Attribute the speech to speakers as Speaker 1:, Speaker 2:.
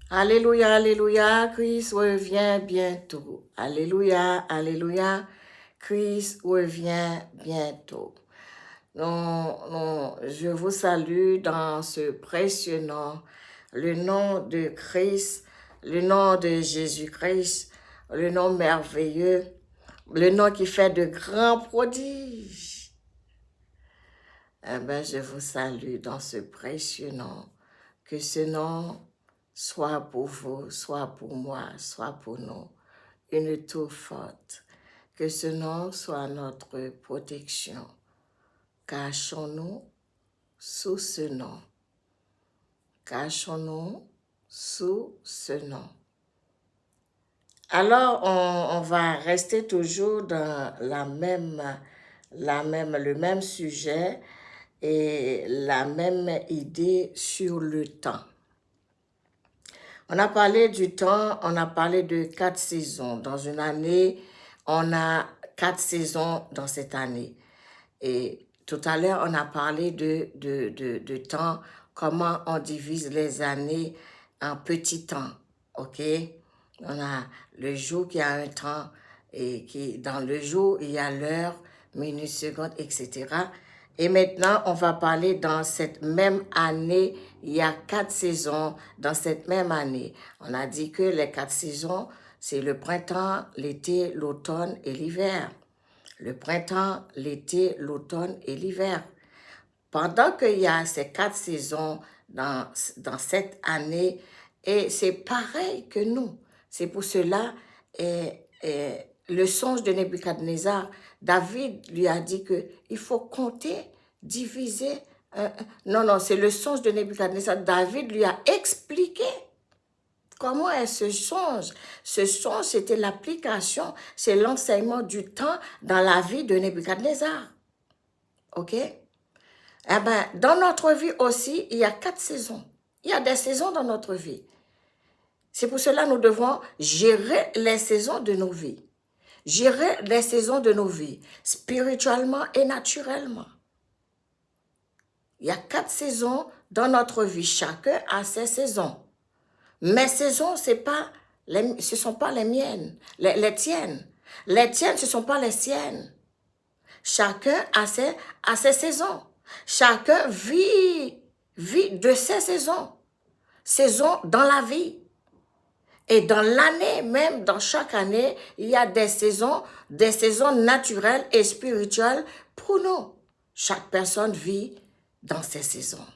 Speaker 1: Alléluia, Alléluia, Christ revient bientôt. Alléluia, Alléluia, Christ revient bientôt. Je vous salue dans ce précieux nom, le nom de Christ, le nom de Jésus-Christ, le nom merveilleux, le nom qui fait de grands prodiges. Eh bien, je vous salue dans ce précieux nom. Que ce nom soit pour vous, soit pour moi, soit pour nous, une tour forte. Que ce nom soit notre protection. Cachons-nous sous ce nom. Cachons-nous sous ce nom. Alors, on va rester toujours dans le même sujet et la même idée sur le temps. On a parlé du temps, on a parlé de 4 saisons. Dans une année, on a 4 saisons dans cette année. Et tout à l'heure, on a parlé de temps, comment on divise les années en petits temps, ok? On a le jour qui a un temps, et dans le jour, il y a l'heure, minute, seconde, etc. Et maintenant, on va parler dans cette même année, il y a 4 saisons dans cette même année. On a dit que les 4 saisons, c'est le printemps, l'été, l'automne et l'hiver. Le printemps, l'été, l'automne et l'hiver. Pendant qu'il y a ces 4 saisons dans cette année, et c'est pareil que nous. C'est pour cela, le songe de Nebuchadnezzar, David lui a dit qu'il faut compter, diviser. Non, c'est le songe de Nebuchadnezzar. David lui a expliqué comment est ce songe. Ce songe, c'était l'application, c'est l'enseignement du temps dans la vie de Nebuchadnezzar. OK? Eh bien, dans notre vie aussi, il y a 4 saisons. Il y a des saisons dans notre vie. C'est pour cela que nous devons gérer les saisons de nos vies. Gérer les saisons de nos vies, spirituellement et naturellement. Il y a 4 saisons dans notre vie. Chacun a ses saisons. Mes saisons, ce ne sont pas les miennes, les tiennes. Les tiennes, ce ne sont pas les siennes. Chacun a ses saisons. Chacun vit de ses saisons. Saisons dans la vie. Et dans l'année, même dans chaque année, il y a des saisons naturelles et spirituelles pour nous. Chaque personne vit dans ses saisons.